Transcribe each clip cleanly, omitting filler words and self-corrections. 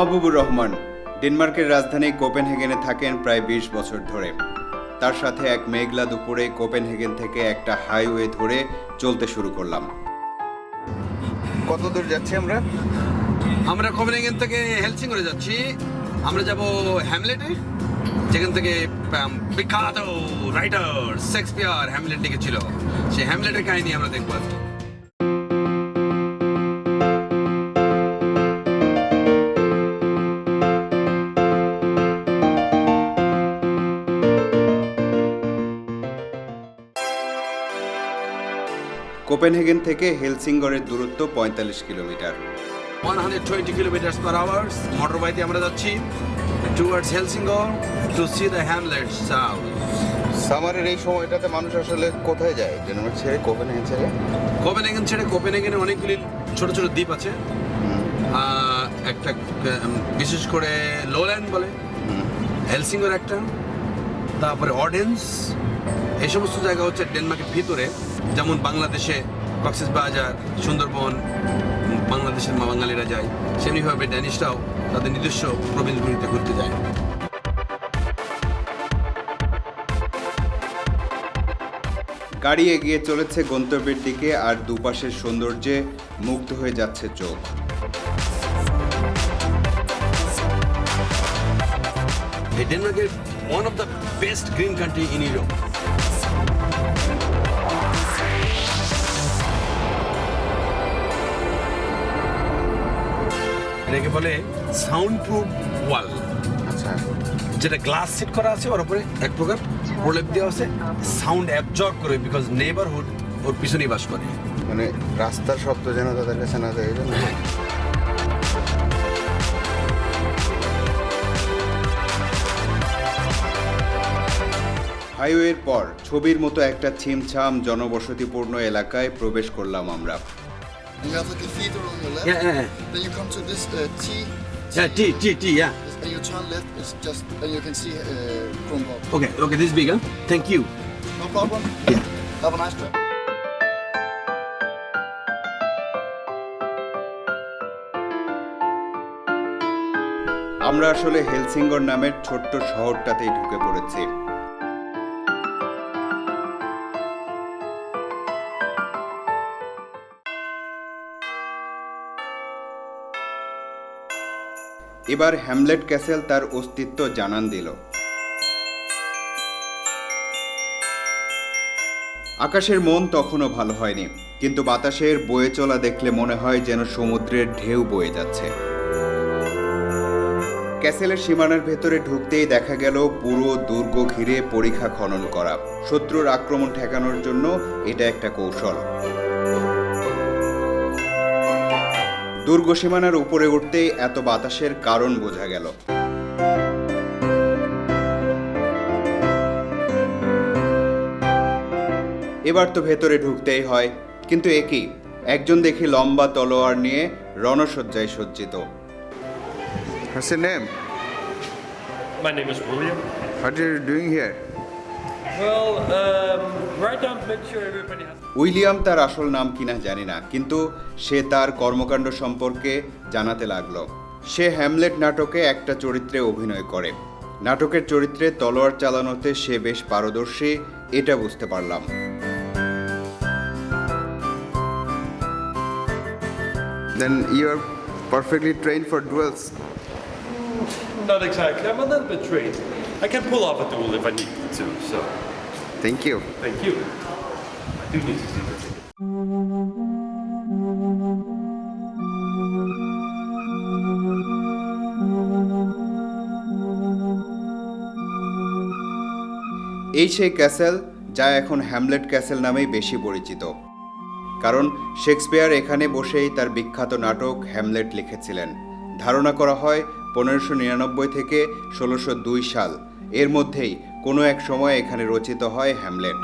মাহবুবুর রহমান ডেনমার্কের রাজধানী কোপেনহেগেনে থাকেন প্রায় ২০ বছর ধরে। তার সাথে এক মেঘলা দুপুরে কোপেনহেগেন থেকে একটা হাইওয়ে ধরে চলতে শুরু করলাম। কত দূর যাচ্ছি আমরা? আমরা কোপেনহেগেন থেকে হেলসিঙ্গরে যাচ্ছি। আমরা যাব হ্যামলেটে, যেখান থেকে বিখ্যাত রাইটার শেক্সপিয়ার হ্যামলেট লিখেছিল। সেই হ্যামলেটের কাহিনী আমরা দেখবো আজকে। কোপেনহেগেন থেকে হেলসিঙ্গরের দূরত্ব ৪৫ কিলোমিটার। 120 কিলোমিটার পার আওয়ার মোটরবাইতে আমরা যাচ্ছি towards Helsingor to see the Hamlet south. সামারের এই সময়টাতে মানুষ আসলে কোথায় যায়? ডেনমার্ক ছেড়ে, কোপেনহেগেন ছেড়ে? কোপেনহেগেনে অনেকগুলি ছোট ছোট দ্বীপ আছে। একটা বিশেষ করে লোল্যান্ড বলে, হেলসিঙ্গর একটা, তারপরে অডেন্স। এই সমস্ত জায়গা হচ্ছে ডেনমার্কের ভিতরে, যেমন বাংলাদেশে কক্সবাজার, সুন্দরবন, বাংলাদেশের বাঙালিরা যায়, সেমনিভাবে ড্যানিশরাও তাদের নিজস্ব প্রভিন্সগুলিতে ঘুরতে যায়। গাড়ি এগিয়ে চলেছে গন্তব্যের দিকে, আর দুপাশের সৌন্দর্যে মুগ্ধ হয়ে যাচ্ছে চোখ। Denmark is one of the best green country in Europe. এটাকে বলে সাউন্ড প্রুফ ওয়াল। আচ্ছা, যেটা গ্লাস সিট করা আছে, ওর উপরে এক প্রকার প্রলেপ দেওয়া আছে, সাউন্ড অ্যাবজর্ব করে, বিকজ নেইবারহুড ওর পিছনেই বাস করে। মানে রাস্তার শব্দ যেন তাদের কাছে না যায়। হ্যাঁ, হাইওয়ের পর ছবির মতো একটা ছিমছাম জনবসতিপূর্ণ এলাকায় প্রবেশ করলাম আমরা। And you have a cathedral on your left. yeah. Then you come to this T. Yeah. And you turn left. It's just and you can see Kronborg. Okay, this is big, huh? Thank you. No problem. Yeah. Have a nice trip. আমরা আসলে হেলসিঙ্গর নামের ছোট্ট শহরটাতেই ঢুকে পড়েছি। এবার Hamlet castle তার অস্তিত্ব জানান দিল। আকাশের মন তখনও ভালো হয়নি, কিন্তু বাতাসের বয়ে চলা দেখলে মনে হয় যেন সমুদ্রের ঢেউ বয়ে যাচ্ছে। ক্যাসেলের সীমানার ভেতরে ঢুকতেই দেখা গেল পুরো দুর্গ ঘিরে পরিখা খনন করা। শত্রুর আক্রমণ ঠেকানোর জন্য এটা একটা কৌশল। দুর্গ সীমানার উপরে উঠতেই এত বাতাসের কারণ বোঝা গেল। এবার তো ভেতরে ঢুকতেই হয়, কিন্তু একই একজন দেখি লম্বা তলোয়ার নিয়ে রণসজ্জায় সজ্জিত। What's your name? My name is William. What are you doing here? Well, right now to make sure everybody has. William তার আসল নাম কিনা জানি না, কিন্তু সে তার কর্মকাণ্ড সম্পর্কে জানাতে লাগলো। সে হ্যামলেট নাটকে একটা চরিত্রে অভিনয় করে। নাটকের চরিত্রে তলোয়ার চালানোতে সে বেশ পারদর্শী, এটা বুঝতে পারলাম। Then you are perfectly trained for duels. Not exactly. I'm a little bit trained. I can pull off a duel if I need to. So, Thank you. thank you. I do need to see the ticket. এই সেই castle, যা এখন Hamlet castle নামেই বেশি পরিচিত। কারণ Shakespeare এখানে বসেই তার বিখ্যাত নাটক হ্যামলেট লিখেছিলেন। ধারণা করা হয় 1599 থেকে 1602 সাল এর মধ্যেই কোনো এক সময় এখানে রচিত হয় হ্যামলেট।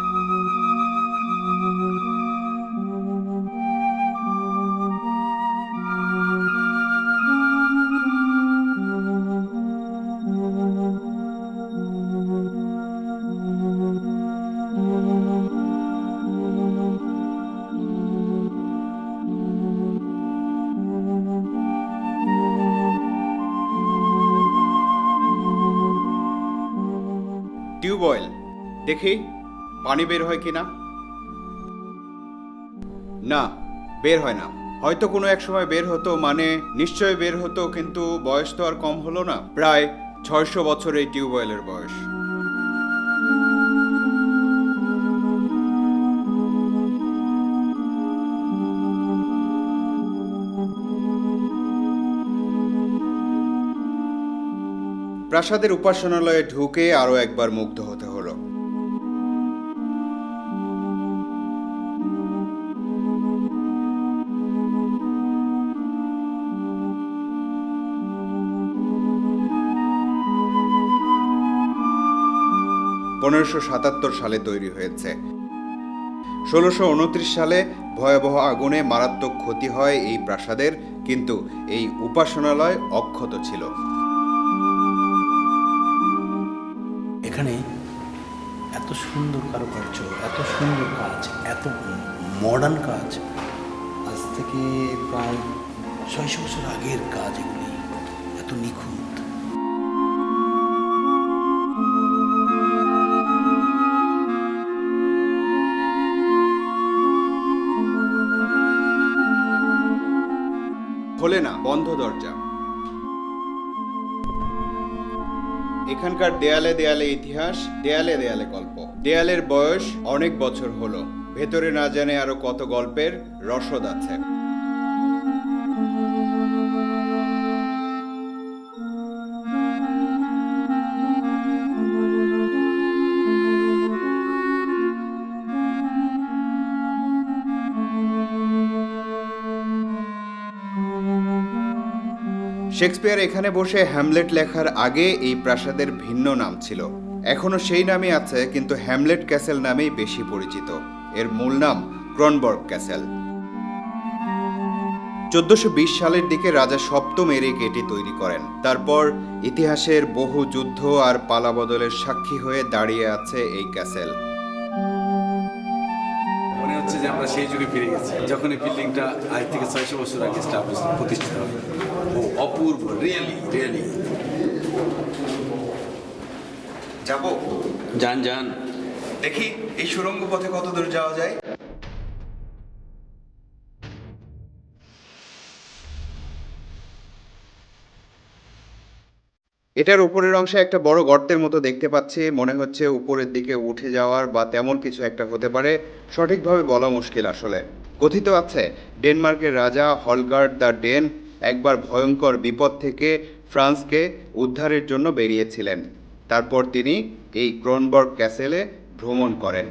টিউবওয়েল, দেখি পানি বের হয় কিনা। না, বের হয় না। হয়তো কোনো এক সময় বের হতো, মানে নিশ্চয়ই বের হতো, কিন্তু বয়স তো আর কম হলো না। প্রায় 600 বছর এই টিউবওয়েলের বয়স। প্রাসাদের উপাসনালয়ে ঢুকে আরো একবার মুগ্ধ হতে হলো। (1577 সালে তৈরি হয়েছে। 1629 সালে ভয়াবহ আগুনে মারাত্মক ক্ষতি হয় এই প্রাসাদের, কিন্তু এই উপাসনালয় অক্ষত ছিল। এখানে এত সুন্দর কারুকার্য, এত সুন্দর কাজ, এত মডার্ন কাজ, আজ থেকে প্রায় 600 বছর আগের কাজ, এগুলি এত নিখুঁত। খোলে না, বন্ধ দরজা। এখানকার দেয়ালে দেয়ালে ইতিহাস, দেয়ালে দেয়ালে গল্প। দেয়ালের বয়স অনেক বছর হলো, ভেতরে না জানে আরো কত গল্পের রসদ আছে। শেক্সপিয়ার এখানে বসে হ্যামলেট লেখার আগে এই প্রাসাদের ভিন্ন নাম ছিল। এখনো সেই নামই আছে, কিন্তু হ্যামলেট ক্যাসেল নামেই বেশি পরিচিত। এর মূল নাম ক্রনবার্গ ক্যাসেল। 1420 সালের দিকে রাজা সপ্তম এরিক এটি তৈরি করেন। তারপর ইতিহাসের বহু যুদ্ধ আর পালাবদলের সাক্ষী হয়ে দাঁড়িয়ে আছে এই ক্যাসেল। মনে হচ্ছে যে আমরা সেই যুগে ফিরে গেছি, যখন এই বিল্ডিংটা আজ থেকে 600 বছর আগে প্রতিষ্ঠিত হয়। ও অপূর্ব, রিয়েলি রিয়েলি। যাব, যান যান, দেখি এই সুড়ঙ্গ পথে কত দূর যাওয়া যায়। এটার উপরের অংশে একটা বড় গর্তের মতো দেখতে পাচ্ছি। মনে হচ্ছে উপরের দিকে উঠে যাওয়ার বা তেমন কিছু একটা হতে পারে, সঠিকভাবে বলা মুশকিল আসলে। কথিত আছে ডেনমার্কের রাজা হলগার্ড দ্য ডেন একবার ভয়ঙ্কর বিপদ থেকে ফ্রান্সকে উদ্ধারের জন্য বেরিয়েছিলেন। তারপর তিনি এই ক্রনবার্গ ক্যাসেলে ভ্রমণ করেন।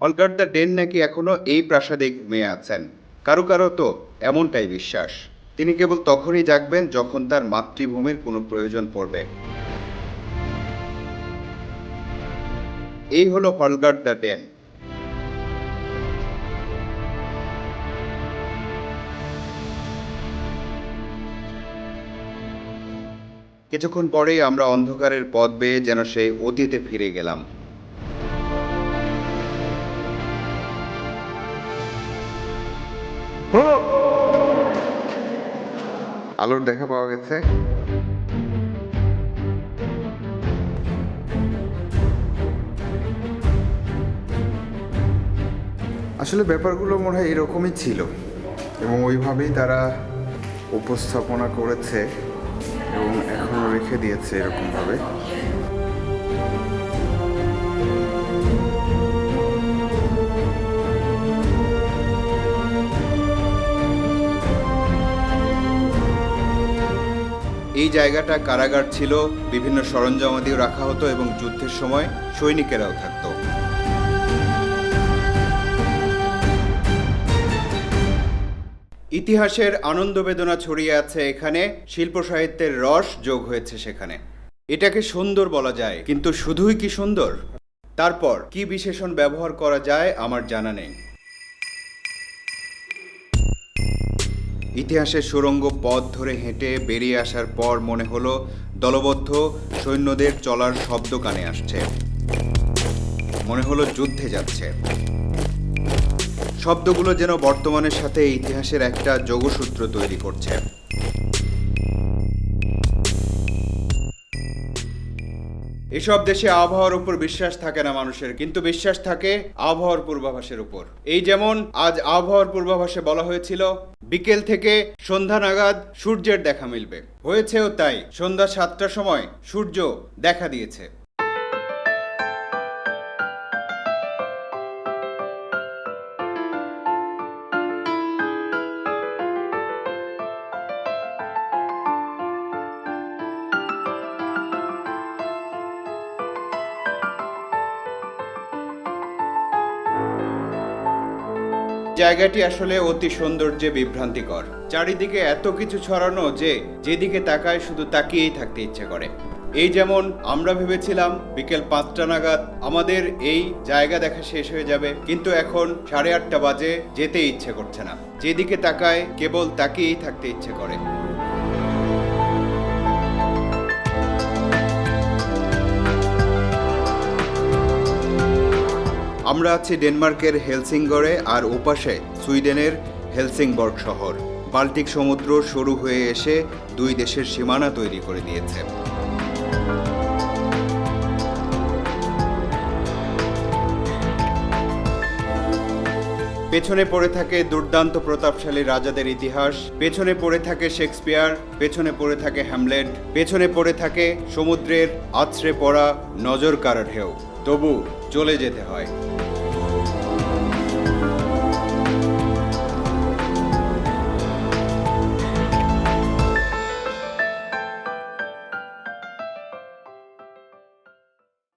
হলগার্ড দ্য ডেন নাকি এখনো এই প্রাসাদে ঘুমিয়ে আছেন। কারো কারো তো এমনটাই বিশ্বাস। তিনি কেবল তখনই জাগবেন যখন তার মাতৃভূমির কোনো প্রয়োজন পড়বে। এই হলো হলগার্ড দ্য ডেন। কিছুক্ষণ পরেই আমরা অন্ধকারের পথ বেয়ে যেন সেই অতীতে ফিরে গেলাম। আলোর দেখা পাওয়া গেছে। আসলে ব্যাপারগুলো মনে হয় এরকমই ছিল এবং ওইভাবেই তারা উপস্থাপনা করেছে এবং এখনো রেখে দিয়েছে এরকমভাবে। এই জায়গাটা কারাগার ছিল, বিভিন্ন সরঞ্জামাদিও রাখা হতো এবং যুদ্ধের সময় সৈনিকেরাও থাকতো। ইতিহাসের আনন্দ বেদনা ছড়িয়ে আছে এখানে, শিল্প সাহিত্যের রস যোগ হয়েছে সেখানে। এটাকে সুন্দর বলা যায়, কিন্তু শুধুই কি সুন্দর? তারপর কি বিশেষণ ব্যবহার করা যায় আমার জানা নেই। ইতিহাসের সুড়ঙ্গ পথ ধরে হেঁটে বেরিয়ে আসার পর মনে হলো দলবদ্ধ সৈন্যদের চলার শব্দ কানে আসছে। মনে হলো যুদ্ধে যাচ্ছে। শব্দগুলো যেন বর্তমানের সাথে ইতিহাসের একটা যোগসূত্র তৈরি করছে। এসব দেশে আবহাওয়ার উপর বিশ্বাস থাকে না মানুষের, কিন্তু বিশ্বাস থাকে আবহাওয়ার পূর্বাভাসের উপর। এই যেমন আজ আবহাওয়ার পূর্বাভাসে বলা হয়েছিল বিকেল থেকে সন্ধ্যা নাগাদ সূর্যের দেখা মিলবে। হয়েছেও তাই, সন্ধ্যা 7টার সময় সূর্য দেখা দিয়েছে। জায়গাটি আসলে অতি সৌন্দর্যে বিভ্রান্তিকর। চারিদিকে এত কিছু ছড়ানো যে যেদিকে তাকায় শুধু তাকিয়েই থাকতে ইচ্ছে করে। এই যেমন আমরা ভেবেছিলাম বিকেল 5টা নাগাদ আমাদের এই জায়গা দেখা শেষ হয়ে যাবে, কিন্তু এখন 8:30 বাজে, যেতে ইচ্ছে করছে না। যেদিকে তাকায় কেবল তাকিয়েই থাকতে ইচ্ছে করে। আমরা আছি ডেনমার্কের হেলসিঙ্গরে, আর ওপাশে সুইডেনের হেলসিংবর্গ শহর। বাল্টিক সমুদ্র শুরু হয়ে এসে দুই দেশের সীমানা তৈরি করে দিয়েছে। পেছনে পড়ে থাকে দুর্দান্ত প্রতাপশালী রাজাদের ইতিহাস, পেছনে পড়ে থাকে শেক্সপিয়ার, পেছনে পড়ে থাকে হ্যামলেট, পেছনে পড়ে থাকে সমুদ্রের আছড়ে পড়া নজর কাড়া ঢেউ। তবু চলে যেতে হয়।